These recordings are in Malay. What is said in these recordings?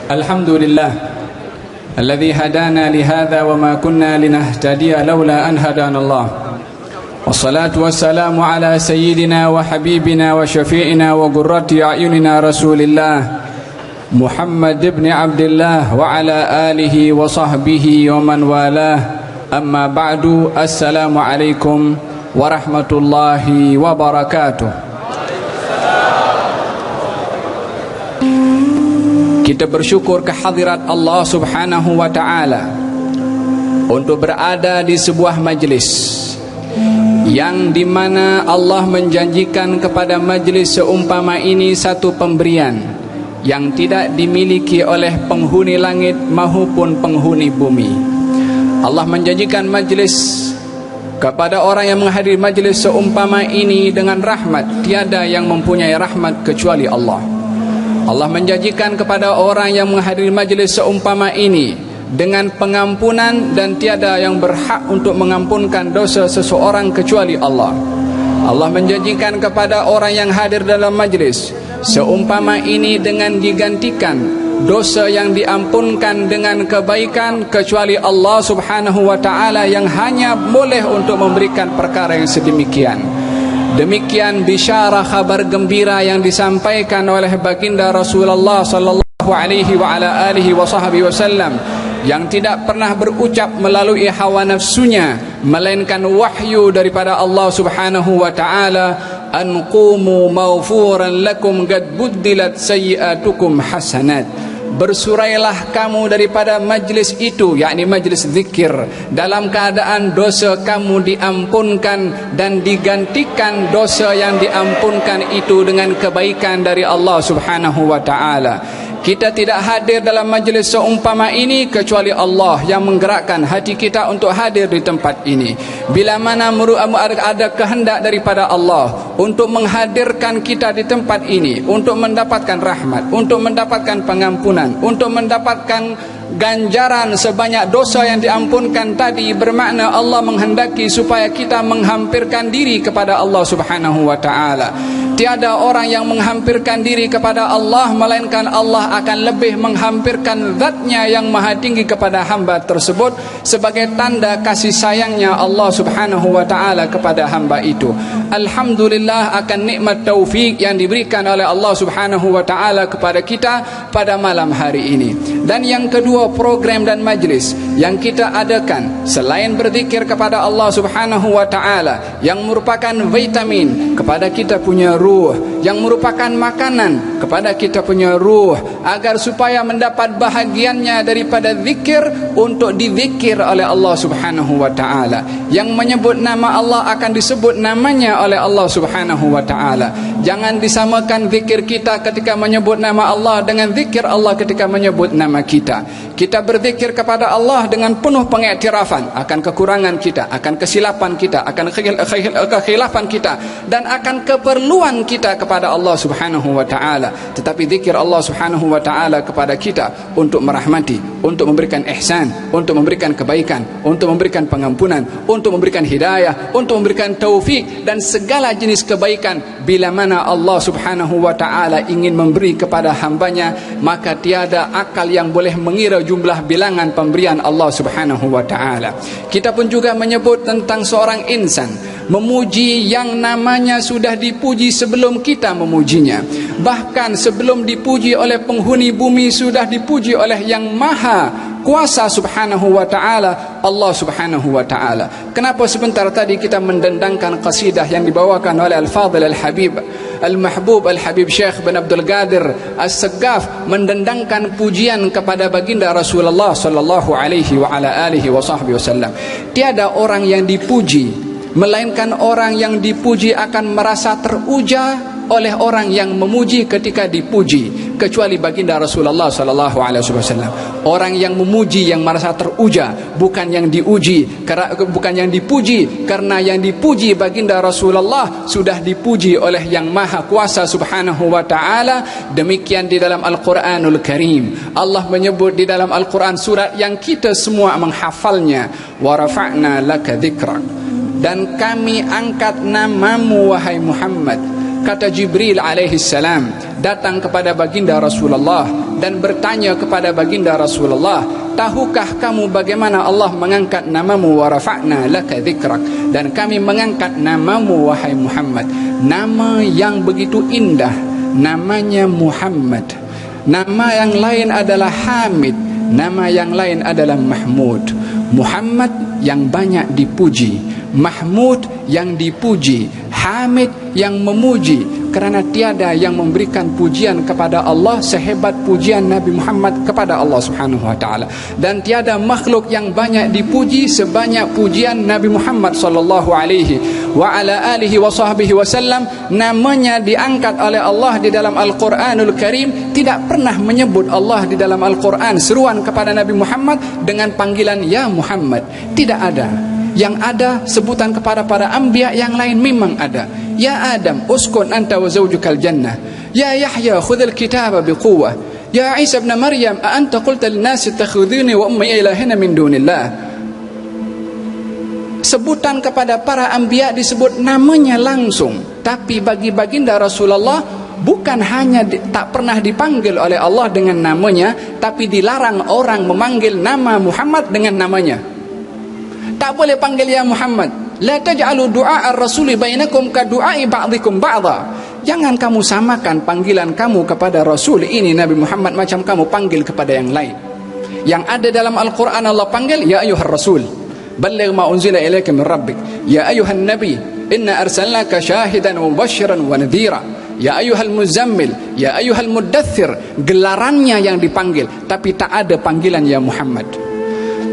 الحمد لله الذي هدانا لهذا وما كنا لنهتدي لولا أن هدانا الله والصلاة والسلام على سيدنا وحبيبنا وشفيعنا وقرة أعيننا رسول الله محمد بن عبد الله وعلى آله وصحبه ومن والاه أما بعد السلام عليكم ورحمة الله وبركاته. Kita bersyukur kehadirat Allah Subhanahu wa Ta'ala untuk berada di sebuah majlis yang dimana Allah menjanjikan kepada majlis seumpama ini satu pemberian yang tidak dimiliki oleh penghuni langit maupun penghuni bumi. Allah menjanjikan majlis kepada orang yang menghadiri majlis seumpama ini dengan rahmat. Tiada yang mempunyai rahmat kecuali Allah. Allah menjanjikan kepada orang yang menghadiri majlis seumpama ini dengan pengampunan, dan tiada yang berhak untuk mengampunkan dosa seseorang kecuali Allah. Allah menjanjikan kepada orang yang hadir dalam majlis seumpama ini dengan digantikan dosa yang diampunkan dengan kebaikan kecuali Allah Subhanahu wa Ta'ala yang hanya boleh untuk memberikan perkara yang sedemikian. Demikian bisyarah kabar gembira yang disampaikan oleh baginda Rasulullah sallallahu alaihi wa ala alihi wasallam, yang tidak pernah berucap melalui hawa nafsunya melainkan wahyu daripada Allah Subhanahu wa Ta'ala, an qumu maghfuran lakum qad buddilat sayyi'atukum hasanat. Bersurailah kamu daripada majlis itu, yakni majlis zikir, dalam keadaan dosa kamu diampunkan dan digantikan dosa yang diampunkan itu dengan kebaikan dari Allah Subhanahu wa Ta'ala. Kita tidak hadir dalam majlis seumpama ini kecuali Allah yang menggerakkan hati kita untuk hadir di tempat ini. Bila mana ada kehendak daripada Allah untuk menghadirkan kita di tempat ini, untuk mendapatkan rahmat, untuk mendapatkan pengampunan, untuk mendapatkan ganjaran sebanyak dosa yang diampunkan tadi, bermakna Allah menghendaki supaya kita menghampirkan diri kepada Allah Subhanahu wa Ta'ala. Tiada orang yang menghampirkan diri kepada Allah melainkan Allah akan lebih menghampirkan zatnya yang maha tinggi kepada hamba tersebut sebagai tanda kasih sayangnya Allah Subhanahu wa Ta'ala kepada hamba itu. Alhamdulillah akan nikmat taufik yang diberikan oleh Allah Subhanahu wa Ta'ala kepada kita pada malam hari ini. Dan yang kedua, program dan majlis yang kita adakan selain berzikir kepada Allah Subhanahu wa Ta'ala yang merupakan vitamin kepada kita punya ruh, yang merupakan makanan kepada kita punya ruh, agar supaya mendapat bahagiannya daripada zikir untuk dizikir oleh Allah Subhanahu wa Ta'ala. Yang menyebut nama Allah akan disebut namanya oleh Allah Subhanahu wa Ta'ala. Jangan disamakan zikir kita ketika menyebut nama Allah dengan zikir Allah ketika menyebut nama kita. Kita berzikir kepada Allah dengan penuh pengiktirafan akan kekurangan kita, akan kesilapan kita, akan kekhilafan kita, dan akan keperluan kita kepada Allah Subhanahu wa Ta'ala. Tetapi zikir Allah Subhanahu wa Ta'ala kepada kita untuk merahmati, untuk memberikan ihsan, untuk memberikan kebaikan, untuk memberikan pengampunan, untuk memberikan hidayah, untuk memberikan taufik dan segala jenis kebaikan. Bila mana Allah Subhanahu wa Ta'ala ingin memberi kepada hambanya, maka tiada akal yang boleh mengira jumlah bilangan pemberian Allah Subhanahu wa Ta'ala. Kita pun juga menyebut tentang seorang insan, memuji yang namanya sudah dipuji sebelum kita memujinya. Bahkan sebelum dipuji oleh penghuni bumi, sudah dipuji oleh yang maha kuasa Subhanahu wa Ta'ala, Allah Subhanahu wa Ta'ala. Kenapa sebentar tadi kita mendendangkan qasidah yang dibawakan oleh Al-Fadhil Al-Habib Al-Mahbub Al-Habib Syekh bin Abdul Qadir As-Saggaf, mendendangkan pujian kepada baginda Rasulullah sallallahu alaihi wa ala alihi wasallam. Tiada orang yang dipuji melainkan orang yang dipuji akan merasa teruja oleh orang yang memuji ketika dipuji, kecuali baginda Rasulullah sallallahu alaihi wasallam. Orang yang memuji yang merasa teruja, bukan yang diuji, bukan yang dipuji, karena yang dipuji baginda Rasulullah sudah dipuji oleh yang maha kuasa Subhanahu wa Ta'ala. Demikian di dalam Al-Quranul Karim. Allah menyebut di dalam Al-Quran surat yang kita semua menghafalnya, wa rafa'na laka dzikrak, dan kami angkat namamu wahai Muhammad. kata Jibril alaihi salam datang kepada baginda Rasulullah dan bertanya kepada baginda Rasulullah, tahukah kamu bagaimana Allah mengangkat namamu, wa rafa'na laka dzikrak, dan kami mengangkat namamu wahai Muhammad. Nama yang begitu indah, namanya Muhammad. Nama yang lain adalah Hamid, nama yang lain adalah Mahmud. Muhammad yang banyak dipuji, Mahmud yang dipuji, Hamid yang memuji, kerana tiada yang memberikan pujian kepada Allah sehebat pujian Nabi Muhammad kepada Allah Subhanahu wa taala, dan tiada makhluk yang banyak dipuji sebanyak pujian Nabi Muhammad sallallahu alaihi wa ala alihi wa sahbihi wasallam. Namanya diangkat oleh Allah di dalam Al-Qur'anul Karim, tidak pernah menyebut Allah di dalam Al-Qur'an seruan kepada Nabi Muhammad dengan panggilan ya Muhammad, tidak ada. Yang ada sebutan kepada para anbiya yang lain memang ada. Ya Adam uskun anta wa zawjukal jannah, ya Yahya khudhil kitaba biquwwah, ya Isa ibn Maryam a anta qulta lin-nasi ittakhidhuni wa ummi ilahina min dunillah. Sebutan kepada para anbiya disebut namanya langsung, tapi bagi baginda Rasulullah bukan hanya tak pernah dipanggil oleh Allah dengan namanya, tapi dilarang orang memanggil nama Muhammad dengan namanya. Tak boleh panggil ya Muhammad. La taj'alu du'a ar-rasuli bainakum ka du'ai ba'dikum ba'dha. Jangan kamu samakan panggilan kamu kepada Rasul ini Nabi Muhammad macam kamu panggil kepada yang lain. Yang ada dalam Al-Quran Allah panggil ya ayyuhar rasul balligh ma unzila ilaika min rabbik, ya ayyuhan nabi inna arsalnaka syahidan wa mubasysyiran wa nadhira, ya ayyuhal muzammil, ya ayyuhal muddaththir. Gelarannya yang dipanggil, tapi tak ada panggilan ya Muhammad.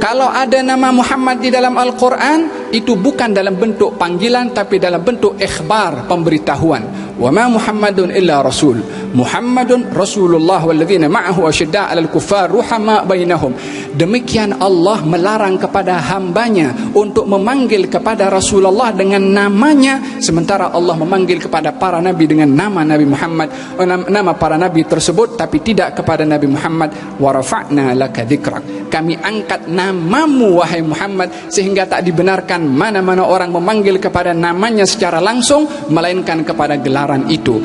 Kalau ada nama Muhammad di dalam Al-Quran, itu bukan dalam bentuk panggilan, tapi dalam bentuk ikhbar, pemberitahuan. Wa ma Muhammadun illa rasul, Muhammadun Rasulullah walladzina ma'ahu asyidda' 'alal kuffar ruhama bainahum. Demikian Allah melarang kepada hambanya untuk memanggil kepada Rasulullah dengan namanya, sementara Allah memanggil kepada para nabi dengan nama Nabi Muhammad, nama para nabi tersebut, tapi tidak kepada Nabi Muhammad. Wa rafa'na laka dzikrak, kami angkat namamu wahai Muhammad, sehingga tak dibenarkan mana-mana orang memanggil kepada namanya secara langsung melainkan kepada gelaran itu.